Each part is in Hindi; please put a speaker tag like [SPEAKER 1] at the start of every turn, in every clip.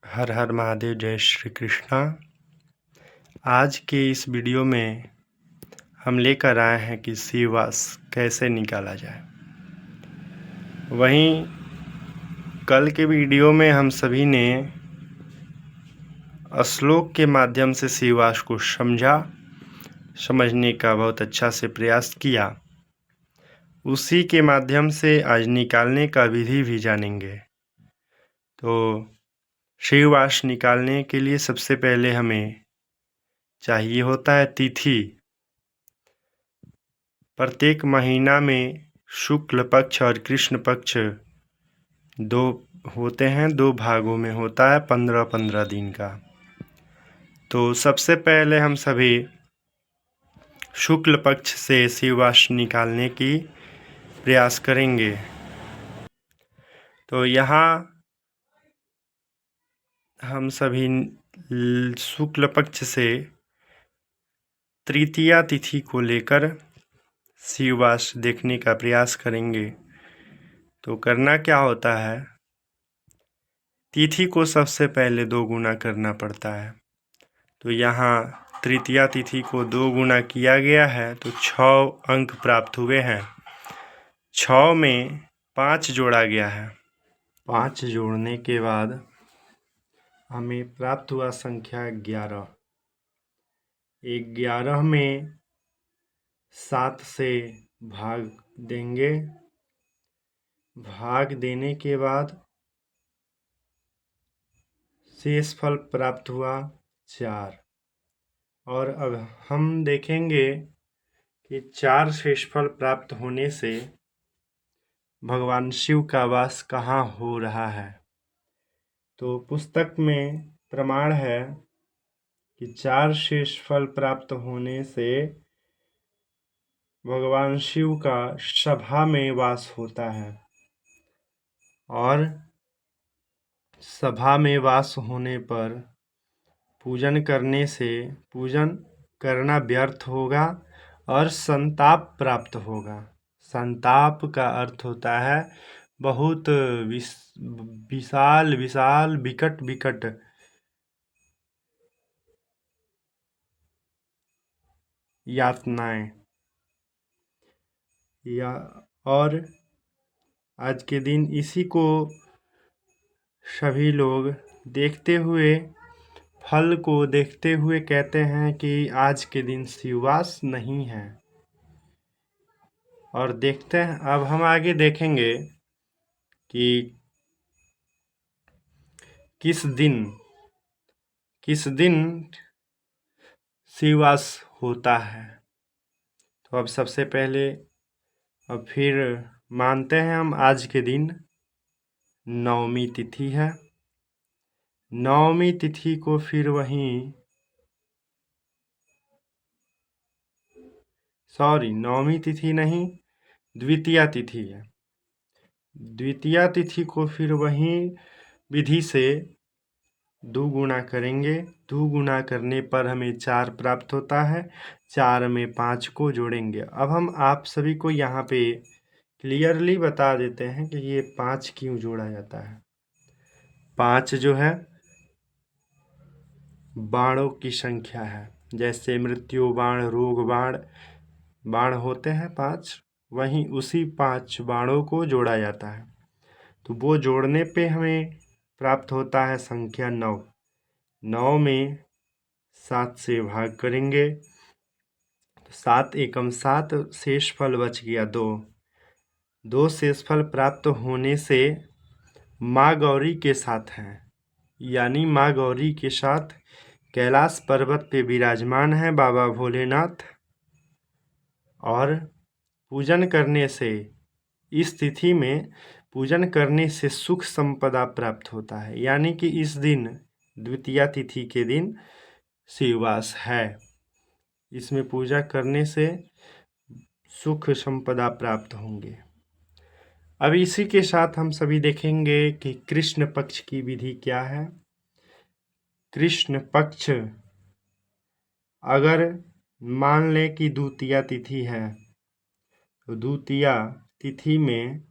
[SPEAKER 1] हर हर महादेव, जय श्री कृष्णा। आज के इस वीडियो में हम लेकर आए हैं कि शिववास कैसे निकाला जाए। वहीं कल के वीडियो में हम सभी ने श्लोक के माध्यम से शिववास को समझने का बहुत अच्छा से प्रयास किया। उसी के माध्यम से आज निकालने का विधि भी जानेंगे। तो शिववास निकालने के लिए सबसे पहले हमें चाहिए होता है तिथि। प्रत्येक महीना में शुक्ल पक्ष और कृष्ण पक्ष दो होते हैं, दो भागों में होता है 15-15 दिन का। तो सबसे पहले हम सभी शुक्ल पक्ष से शिववास निकालने की प्रयास करेंगे। तो यहाँ हम सभी शुक्ल पक्ष से तृतीया तिथि को लेकर शिववास देखने का प्रयास करेंगे। तो करना क्या होता है, तिथि को सबसे पहले 2 गुना करना पड़ता है। तो यहाँ तृतीया तिथि को 2 गुना किया गया है तो 6 अंक प्राप्त हुए हैं। 6 में 5 जोड़ा गया है। 5 जोड़ने के बाद हमें प्राप्त हुआ संख्या 11। 11 में 7 से भाग देंगे। भाग देने के बाद शेष फल प्राप्त हुआ 4। और अब हम देखेंगे कि 4 शेष फल प्राप्त होने से भगवान शिव का वास कहाँ हो रहा है। तो पुस्तक में प्रमाण है कि 4 शेष फल प्राप्त होने से भगवान शिव का सभा में वास होता है और सभा में वास होने पर पूजन करने से पूजन करना व्यर्थ होगा और संताप प्राप्त होगा। संताप का अर्थ होता है बहुत विशाल विशाल विकट विकट यातनाएं। और आज के दिन इसी को सभी लोग देखते हुए, फल को देखते हुए कहते हैं कि आज के दिन शिववास नहीं है। और देखते हैं, अब हम आगे देखेंगे कि किस दिन शिववास होता है। तो अब सबसे पहले अब फिर मानते हैं हम आज के दिन नवमी तिथि है। नवमी तिथि को फिर नवमी तिथि नहीं, द्वितीया तिथि है। द्वितीया तिथि को फिर वहीं विधि से 2 गुना करेंगे। 2 गुना करने पर हमें 4 प्राप्त होता है। 4 में 5 को जोड़ेंगे। अब हम आप सभी को यहाँ पे क्लियरली बता देते हैं कि ये 5 क्यों जोड़ा जाता है। 5 जो है बाणों की संख्या है। जैसे मृत्यु बाण, रोग बाण होते हैं 5, वहीं उसी 5 बाणों को जोड़ा जाता है। तो वो जोड़ने पे हमें प्राप्त होता है संख्या 9। 9 में 7 से भाग करेंगे तो 7 एकम 7, शेष फल बच गया 2। 2 शेष फल प्राप्त होने से माँ गौरी के साथ हैं, यानी माँ गौरी के साथ कैलाश पर्वत पे विराजमान है बाबा भोलेनाथ। और पूजन करने से, इस तिथि में पूजन करने से सुख संपदा प्राप्त होता है। यानी कि इस दिन द्वितीया तिथि के दिन शिववास है। इसमें पूजा करने से सुख संपदा प्राप्त होंगे। अब इसी के साथ हम सभी देखेंगे कि कृष्ण पक्ष की विधि क्या है। कृष्ण पक्ष अगर मान लें कि द्वितीया तिथि है तो द्वितीया तिथि में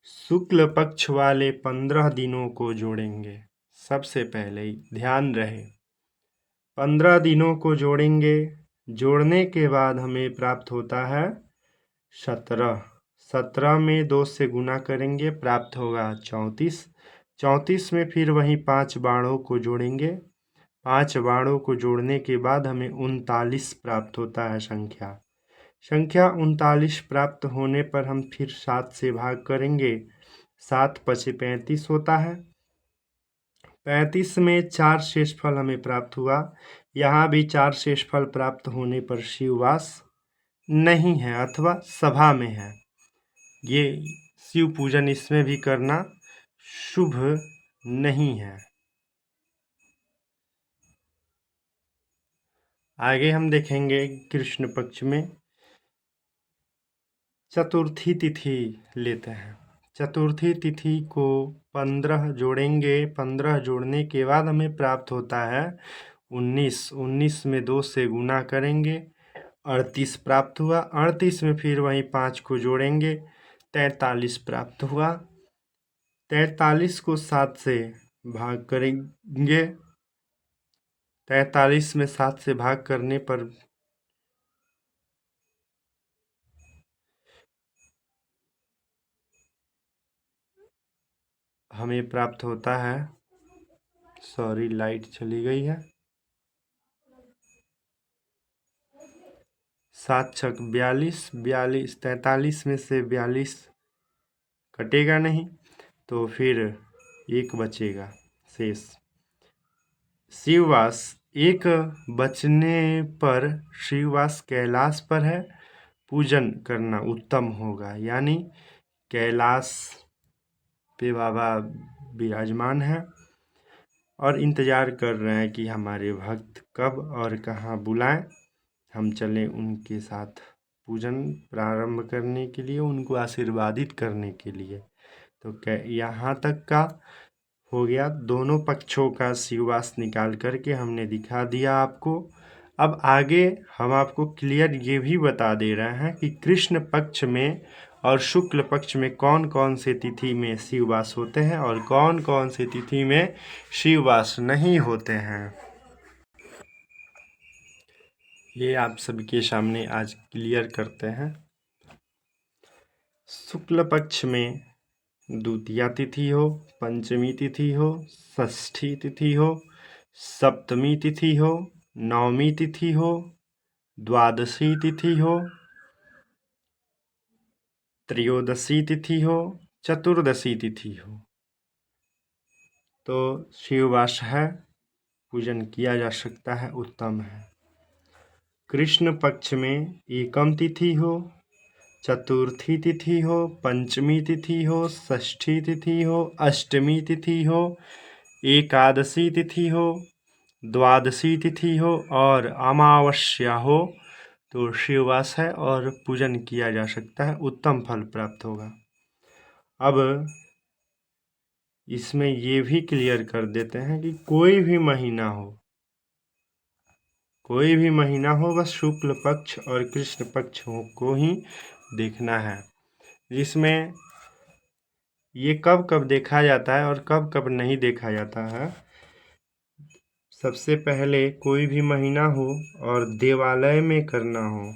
[SPEAKER 1] शुक्ल पक्ष वाले 15 दिनों को जोड़ेंगे। सबसे पहले ही ध्यान रहे 15 दिनों को जोड़ेंगे। जोड़ने के बाद हमें प्राप्त होता है 17। 17 में 2 से गुना करेंगे, प्राप्त होगा 34। 34 में फिर वहीं 5 बाणों को जोड़ेंगे। 5 बाणों को जोड़ने के बाद हमें 39 प्राप्त होता है संख्या। संख्या 39 प्राप्त होने पर हम फिर 7 से भाग करेंगे। 7 पचे 35 होता है। 35 में 4 शेषफल हमें प्राप्त हुआ। यहाँ भी 4 शेषफल प्राप्त होने पर शिववास नहीं है अथवा सभा में है। ये शिव पूजन इसमें भी करना शुभ नहीं है। आगे हम देखेंगे कृष्ण पक्ष में चतुर्थी तिथि लेते हैं। चतुर्थी तिथि को 15 जोड़ेंगे। 15 जोड़ने के बाद हमें प्राप्त होता है 19। 19 में 2 से गुना करेंगे, 38 प्राप्त हुआ। 38 में फिर वहीं 5 को जोड़ेंगे, 43 प्राप्त हुआ। 43 को 7 से भाग करेंगे। 43 में 7 से भाग करने पर हमें प्राप्त होता है, सॉरी लाइट चली गई है, 7 छक 42। 42 43 में से 42 कटेगा नहीं तो फिर 1 बचेगा शेष। शिववास 1 बचने पर शिववास कैलाश पर है, पूजन करना उत्तम होगा। यानी कैलाश पे बाबा विराजमान है और इंतज़ार कर रहे हैं कि हमारे भक्त कब और कहाँ बुलाएं, हम चलें उनके साथ पूजन प्रारंभ करने के लिए, उनको आशीर्वादित करने के लिए। तो यहाँ तक का हो गया। दोनों पक्षों का शिववास निकाल करके हमने दिखा दिया आपको। अब आगे हम आपको क्लियर ये भी बता दे रहे हैं कि कृष्ण पक्ष में और शुक्ल पक्ष में कौन कौन से तिथि में शिववास होते हैं और कौन कौन से तिथि में शिववास नहीं होते हैं। ये आप सबके सामने आज क्लियर करते हैं। शुक्ल पक्ष में द्वितीया तिथि हो, पंचमी तिथि हो, षष्ठी तिथि हो, सप्तमी तिथि हो, नवमी तिथि हो, द्वादशी तिथि हो, त्रयोदशी तिथि हो, चतुर्दशी तिथि हो, तो शिववास है, पूजन किया जा सकता है, उत्तम है। कृष्ण पक्ष में एकम तिथि हो, चतुर्थी तिथि हो, पंचमी तिथि हो, षष्ठी तिथि हो, अष्टमी तिथि हो, एकादशी तिथि हो, द्वादशी तिथि हो और अमावस्या हो तो शिववास है और पूजन किया जा सकता है, उत्तम फल प्राप्त होगा। अब इसमें ये भी क्लियर कर देते हैं कि कोई भी महीना हो, बस शुक्ल पक्ष और कृष्ण पक्ष को ही देखना है। जिसमें ये कब कब देखा जाता है और कब कब नहीं देखा जाता है। सबसे पहले कोई भी महीना हो और देवालय में करना हो,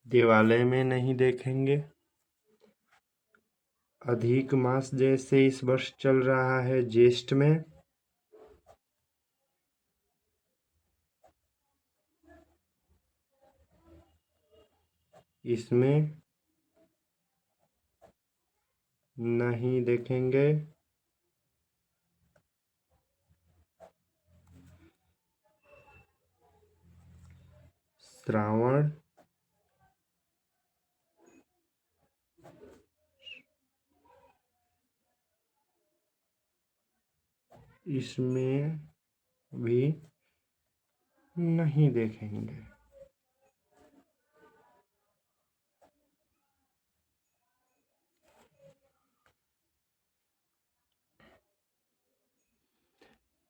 [SPEAKER 1] देवालय में नहीं देखेंगे। अधिक मास जैसे इस वर्ष चल रहा है ज्येष्ठ में, इसमें नहीं देखेंगे। श्रावण, इसमें भी नहीं देखेंगे।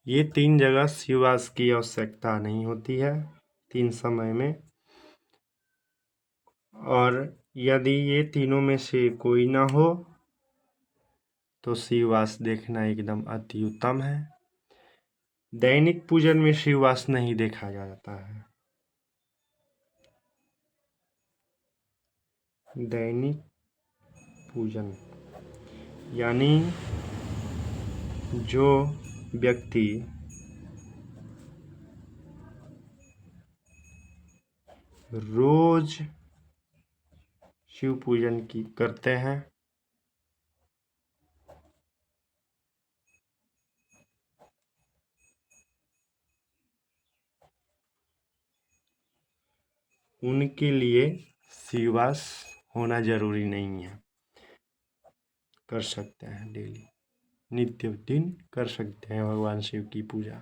[SPEAKER 1] ये 3 जगह शिववास की आवश्यकता नहीं होती है 3 समय में। और यदि ये तीनों में से कोई ना हो तो शिववास देखना एकदम अति उत्तम है। दैनिक पूजन में शिववास नहीं देखा जाता है। दैनिक पूजन यानी जो व्यक्ति रोज शिव पूजन की करते हैं उनके लिए शिववास होना जरूरी नहीं है। कर सकते हैं डेली, नित्य दिन कर सकते हैं भगवान शिव की पूजा।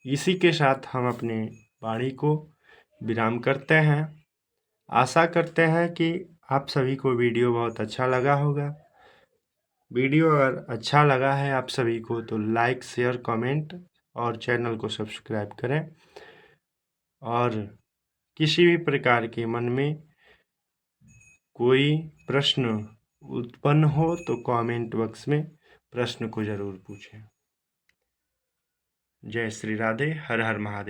[SPEAKER 1] इसी के साथ हम अपने वाणी को विराम करते हैं। आशा करते हैं कि आप सभी को वीडियो बहुत अच्छा लगा होगा। वीडियो अगर अच्छा लगा है आप सभी को तो लाइक, शेयर, कमेंट और चैनल को सब्सक्राइब करें। और किसी भी प्रकार के मन में कोई प्रश्न उत्पन्न हो तो कमेंट बॉक्स में प्रश्न को जरूर पूछें। जय श्री राधे। हर हर महादेव।